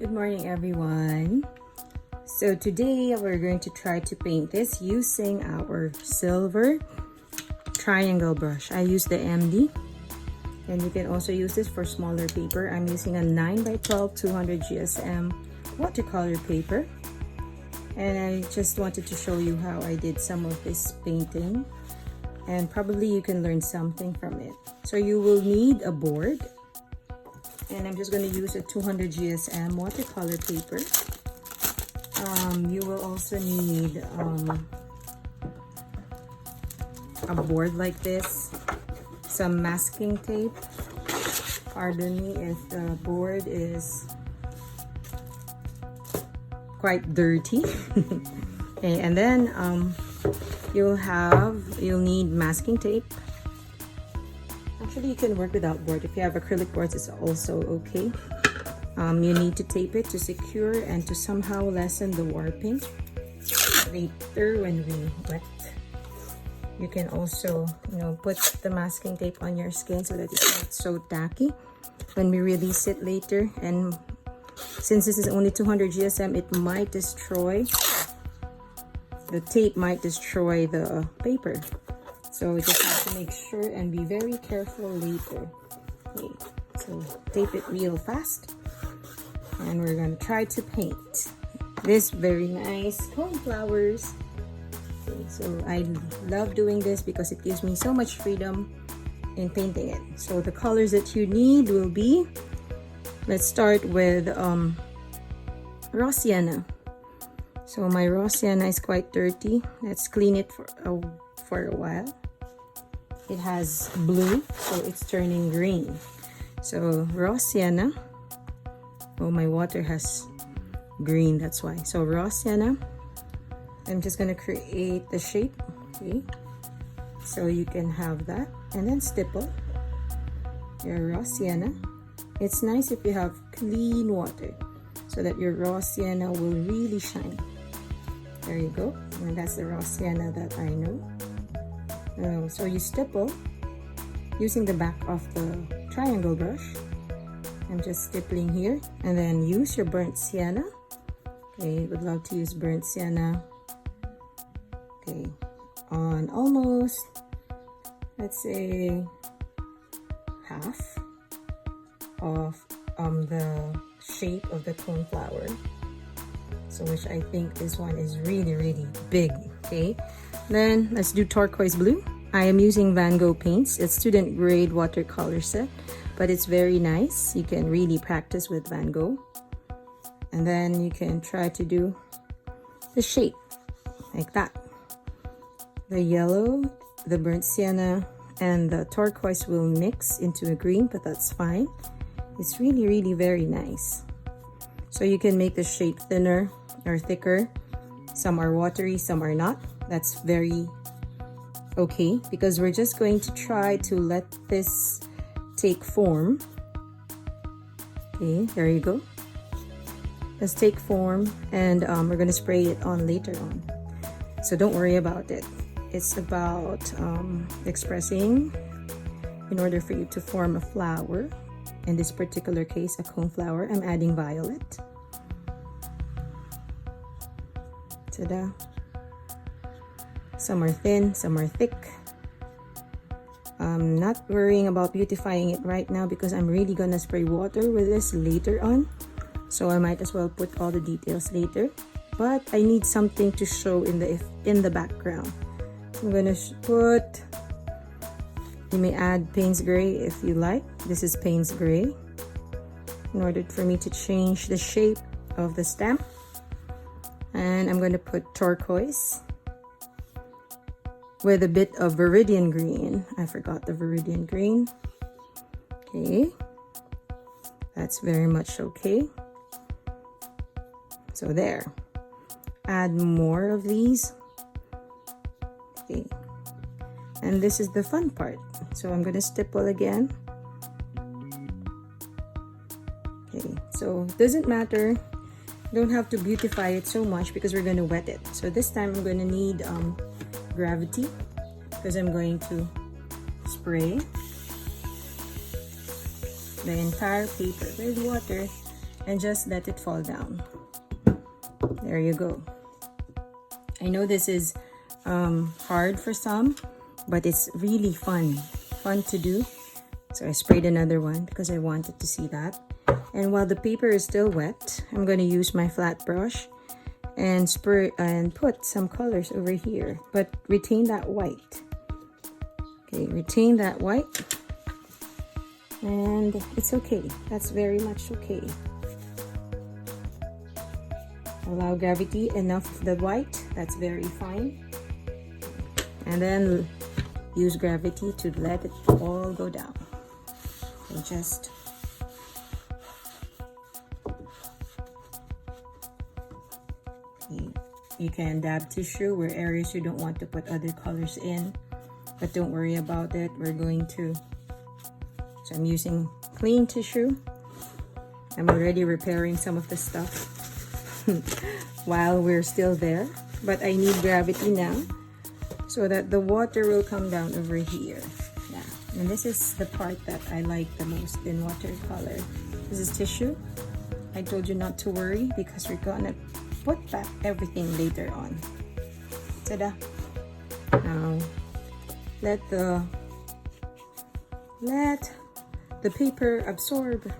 Good morning, everyone. So today we're going to try to paint this using our silver triangle brush. I use the MD, and you can also use this for smaller paper. I'm using a 9x12 200 GSM watercolor paper, and I just wanted to show you how I did some of this painting, and probably you can learn something from it. So you will need a board, and I'm just going to use a 200 GSM watercolor paper. You will also need a board like this, some masking tape. Pardon me if the board is quite dirty. Okay, and then you'll need masking tape. Actually, you can work without board. If you have acrylic boards, it's also okay. You need to tape it to secure and to somehow lessen the warping. Later, when we wet, you can also, put the masking tape on your skin so that it's not so tacky when we release it later. And since this is only 200 GSM, it might destroy, the tape might destroy the paper. So we just have to make sure and be very careful later. Okay, so tape it real fast. And we're going to try to paint this very nice cornflowers. Okay, so I love doing this because it gives me so much freedom in painting it. So the colors that you need will be, let's start with raw sienna. So my raw sienna is quite dirty. Let's clean it for a while. It has blue, so it's turning green. So raw sienna. Oh, my water has green, that's why. So raw sienna. I'm just gonna create the shape. Okay, so you can have that, and then stipple your raw sienna. It's nice if you have clean water so that your raw sienna will really shine. There you go, and that's the raw sienna that I know. So you stipple using the back of the triangle brush. I'm just stippling here, and then use your burnt sienna. Okay, would love to use burnt sienna. Okay, on almost, let's say, half of the shape of the cornflower. So which I think this one is really, really big. Okay, then let's do turquoise blue. I am using Van Gogh paints. It's student grade watercolor set, but it's very nice. You can really practice with Van Gogh. And then you can try to do the shape like that. The yellow, the burnt sienna, and the turquoise will mix into a green, but that's fine. It's really, really very nice. So you can make the shape thinner or thicker. Some are watery, some are not. That's very okay, because we're just going to try to let this take form. Okay, there you go. Let's take form, and we're going to spray it on later on. So don't worry about it. It's about expressing in order for you to form a flower. In this particular case, a coneflower. I'm adding violet. Ta-da. Some are thin, some are thick. I'm not worrying about beautifying it right now because I'm really gonna spray water with this later on. So I might as well put all the details later. But I need something to show in the background. So I'm gonna put, you may add Payne's Gray if you like. This is Payne's Gray. In order for me to change the shape of the stem. And I'm gonna put turquoise with a bit of Viridian green. I forgot the Viridian green. Okay, that's very much okay. So there, add more of these. Okay, and this is the fun part. So I'm gonna stipple again. Okay, so it doesn't matter. Don't have to beautify it so much because we're gonna wet it. So this time I'm gonna need gravity because I'm going to spray the entire paper with water and just let it fall down. There you go. I know this is hard for some, but it's really fun to do. So I sprayed another one because I wanted to see that. And while the paper is still wet, I'm going to use my flat brush and spray and put some colors over here, but retain that white. Okay, retain that white, and it's okay. That's very much okay. Allow gravity enough of the white. That's very fine. And then use gravity to let it all go down. So just you can dab tissue where areas you don't want to put other colors in, but don't worry about it. We're going to, so I'm using clean tissue. I'm already repairing some of the stuff while we're still there, but I need gravity now so that the water will come down over here. Now, and this is the part that I like the most in watercolor. This is tissue. I told you not to worry because we're gonna put back everything later on. Ta-da! Now let the paper absorb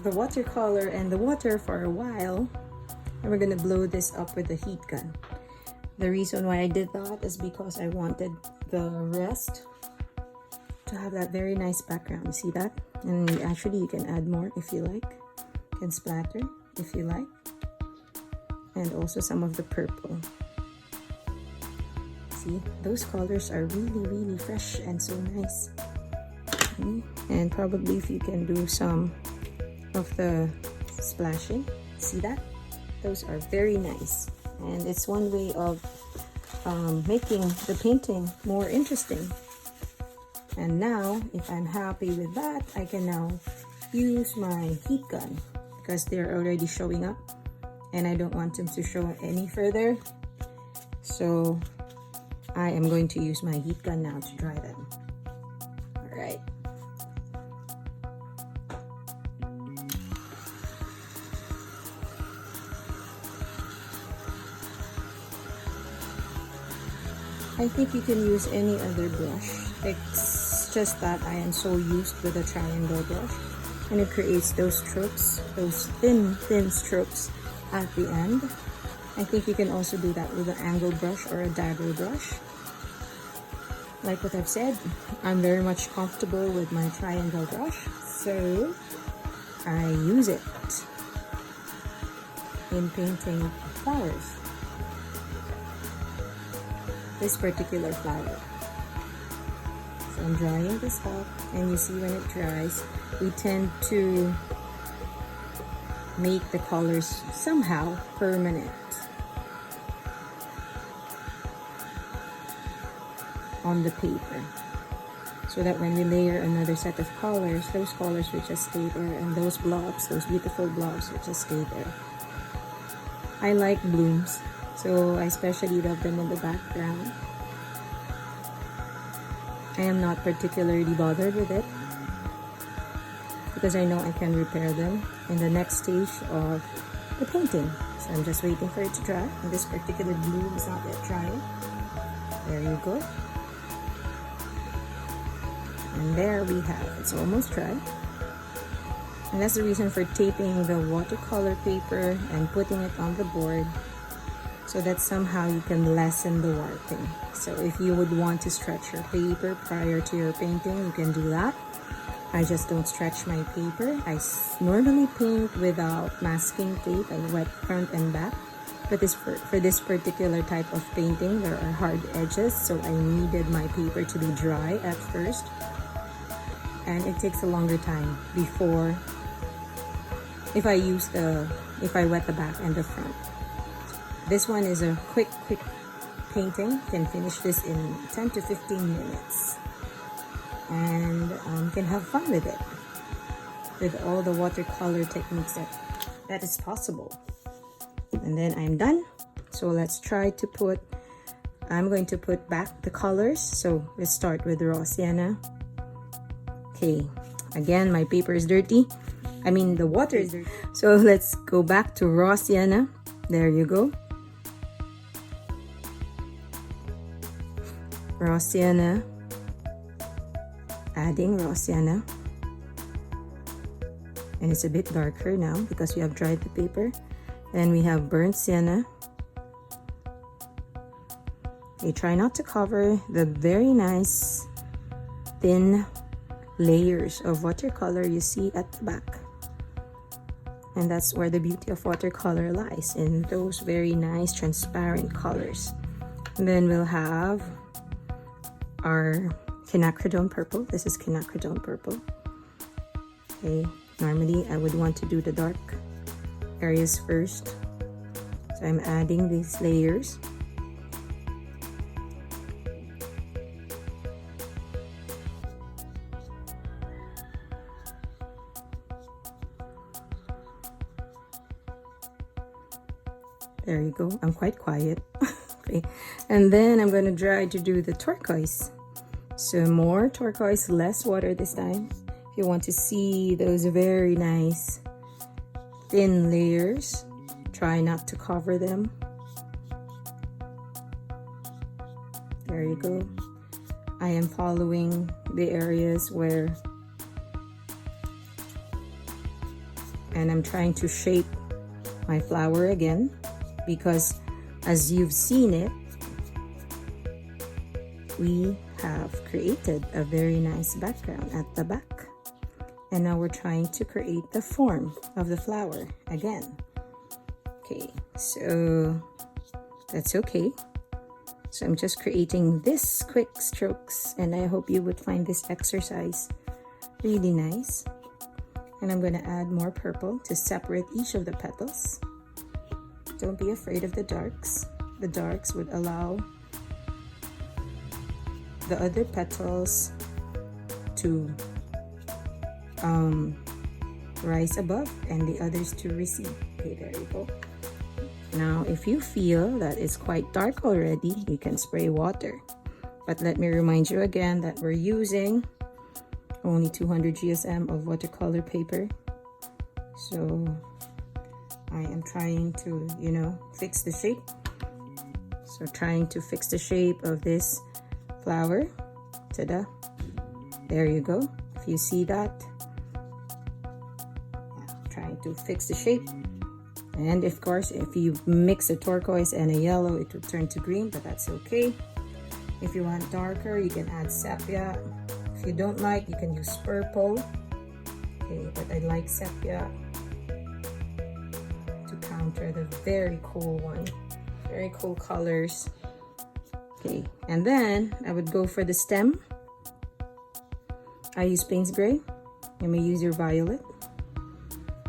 the watercolor and the water for a while, and we're gonna blow this up with the heat gun. The reason why I did that is because I wanted the rest to have that very nice background. You see that? And actually you can add more if you like. You can splatter if you like. And also some of the purple. See, those colors are really fresh and so nice. Okay. And probably if you can do some of the splashing, see that? Those are very nice, and it's one way of making the painting more interesting. And now, if I'm happy with that, I can now use my heat gun because they're already showing up and I don't want them to show any further. So I am going to use my heat gun now to dry them. All right. I think you can use any other brush. It's just that I am so used with a triangle brush, and it creates those strokes, those thin strokes at the end. I think you can also do that with an angle brush or a dagger brush. Like what I've said, I'm very much comfortable with my triangle brush, so I use it in painting flowers. This particular flower. So I'm drying this up, and you see when it dries, we tend to make the colors somehow permanent on the paper, so that when we layer another set of colors, those colors will just stay there, and those blobs, those beautiful blobs, will just stay there. I like blooms, so I especially love them in the background. I am not particularly bothered with it because I know I can repair them in the next stage of the painting. So I'm just waiting for it to dry, and this particular bloom is not yet drying. There you go. And there we have, it's almost dry. And that's the reason for taping the watercolor paper and putting it on the board, so that somehow you can lessen the warping. So if you would want to stretch your paper prior to your painting, you can do that. I just don't stretch my paper. I normally paint without masking tape. I wet front and back. But for this particular type of painting, there are hard edges, so I needed my paper to be dry at first. And it takes a longer time before, if I wet the back and the front. This one is a quick painting. You can finish this in 10 to 15 minutes. And you can have fun with it, with all the watercolor techniques that is possible. And then I'm done. So let's try to put, I'm going to put back the colors. So let's start with raw sienna. Okay, again, my paper is dirty. I mean, the water is dirty. So let's go back to raw sienna. There you go. Raw sienna. Adding raw sienna. And it's a bit darker now because we have dried the paper. Then we have burnt sienna. Okay, try not to cover the very nice thin layers of watercolor you see at the back. And that's where the beauty of watercolor lies, in those very nice transparent colors. And then we'll have our quinacridone purple. This is quinacridone purple. Okay, normally I would want to do the dark areas first. So I'm adding these layers. There you go. I'm quite quiet. Okay, and then I'm going to try to do the turquoise. So more turquoise, less water this time. If you want to see those very nice thin layers, try not to cover them. There you go. I am following the areas where, and I'm trying to shape my flower again, because as you've seen it, we have created a very nice background at the back. And now we're trying to create the form of the flower again. Okay, so that's okay. So I'm just creating this quick strokes, and I hope you would find this exercise really nice. And I'm going to add more purple to separate each of the petals. Don't be afraid of the darks. The darks would allow the other petals to rise above and the others to recede. Okay, there you go. Now, if you feel that it's quite dark already, you can spray water. But let me remind you again that we're using only 200 GSM of watercolor paper. So I am trying to, you know, fix the shape. So trying to fix the shape of this flower. Ta-da. There you go. If you see that, trying to fix the shape. And of course, if you mix a turquoise and a yellow, it will turn to green, but that's okay. If you want darker, you can add sepia. If you don't like, you can use purple. Okay, but I like sepia to counter the very cool one. Very cool colors. Okay, and then I would go for the stem. I use Payne's Gray. You may use your violet.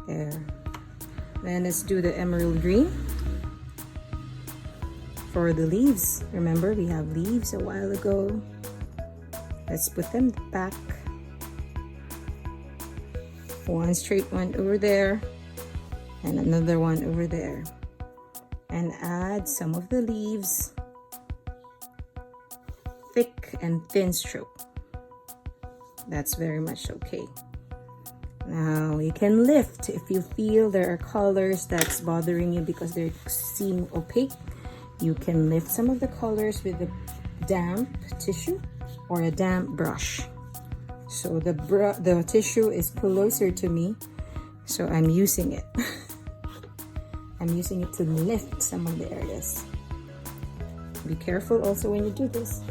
There. Then let's do the emerald green for the leaves. Remember, we have leaves a while ago. Let's put them back. One straight one over there and another one over there. And add some of the leaves, thick and thin stroke. That's very much okay. Now you can lift if you feel there are colors that's bothering you because they seem opaque. You can lift some of the colors with a damp tissue or a damp brush. So the tissue is closer to me, so I'm using it. I'm using it to lift some of the areas. Be careful also when you do this.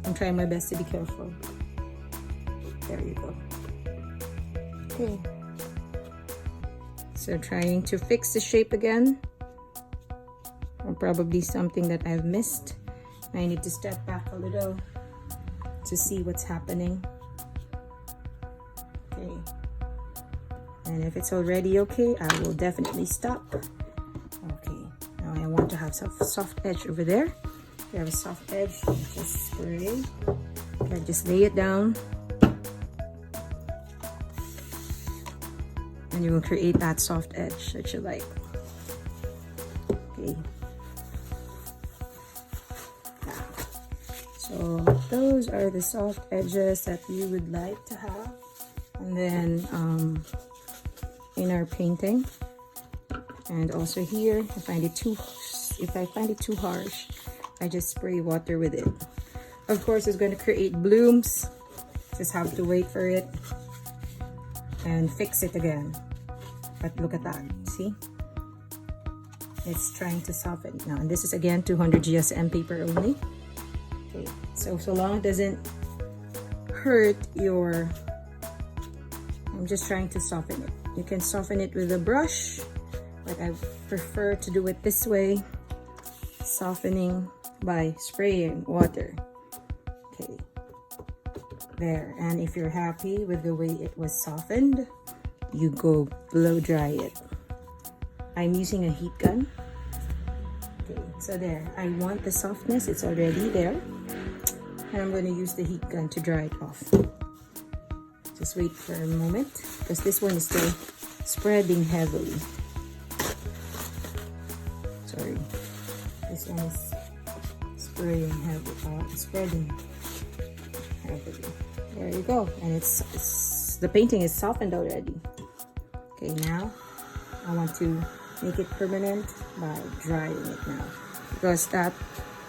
I'm trying my best to be careful. There you go. Okay. So trying to fix the shape again. Or probably something that I've missed. I need to step back a little to see what's happening. Okay. And if it's already okay, I will definitely stop. Okay. Now I want to have some soft edge over there. If you have a soft edge, just spray. Okay, just lay it down. And you will create that soft edge that you like. Okay. So those are the soft edges that you would like to have. And then in our painting. And also here, if I find it too harsh, I just spray water with it. Of course, it's going to create blooms. Just have to wait for it and fix it again. But look at that, see? It's trying to soften now. And this is again 200 GSM paper only. Okay, so long it doesn't hurt your, I'm just trying to soften it. You can soften it with a brush, but I prefer to do it this way, softening by spraying water. Okay, there. And if you're happy with the way it was softened, you go blow dry it. I'm using a heat gun. Okay, so there. I want the softness, it's already there. And I'm going to use the heat gun to dry it off. Just wait for a moment, because this one is still spreading heavily. Sorry. This one is spreading heavily. There you go. And it's the painting is softened already. Okay, now I want to make it permanent by drying it now, because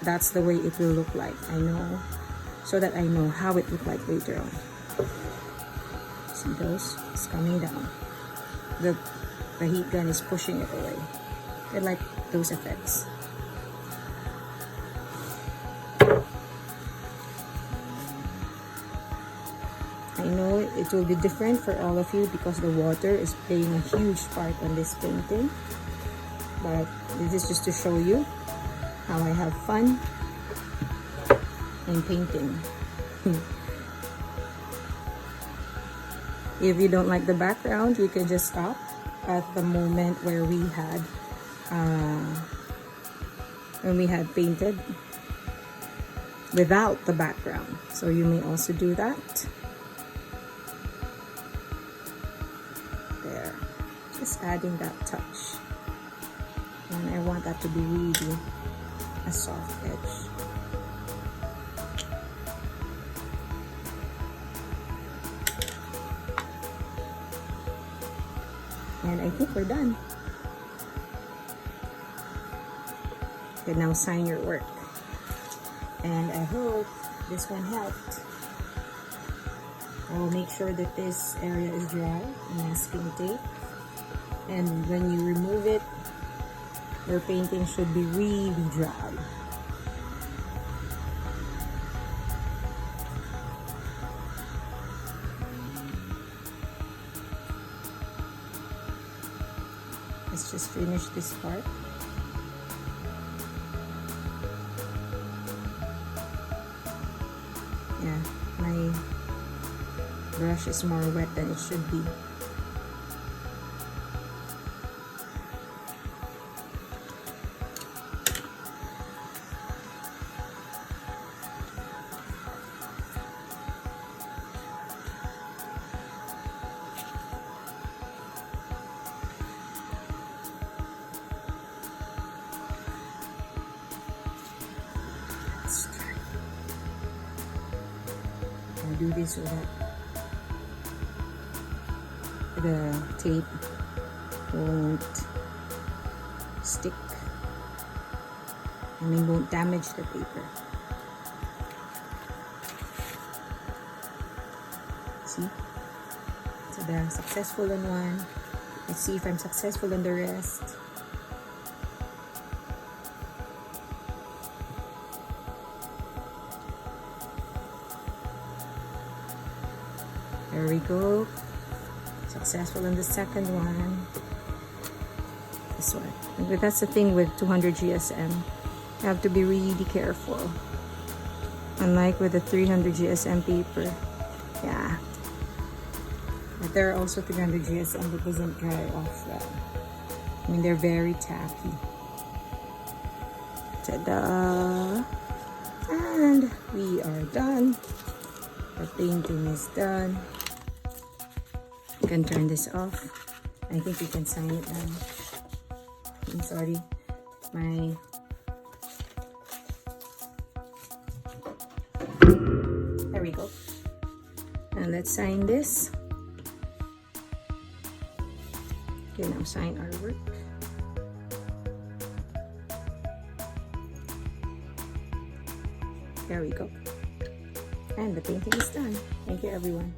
that's the way it will look like. I know, so that I know how it look like later on. See those? It's coming down. The heat gun is pushing it away. I like those effects. I know it will be different for all of you because the water is playing a huge part on this painting. But this is just to show you how I have fun in painting. If you don't like the background, you can just stop at the moment where we had painted without the background. So you may also do that. There, just adding that touch. And I want that to be really a soft edge. And I think we're done. You can now sign your work. And I hope this one helped. I will make sure that this area is dry, masking tape. And when you remove it, your painting should be really dry. Let's just finish this part. Yeah, my brush is more wet than it should be. I'll do this so that the tape won't stick. I mean, won't damage the paper. See? So they're successful in one. Let's see if I'm successful in the rest. There we go. Successful in the second one. This one. But that's the thing with 200 GSM. You have to be really careful. Unlike with the 300 GSM paper. Yeah. But there are also 300 GSM that doesn't dry off well. I mean, they're very tacky. Ta-da! And we are done. The painting is done. You can turn this off. I think you can sign it now. I'm sorry. There we go. And let's sign this. Okay, now sign our work. There we go. And the painting is done. Thank you, everyone.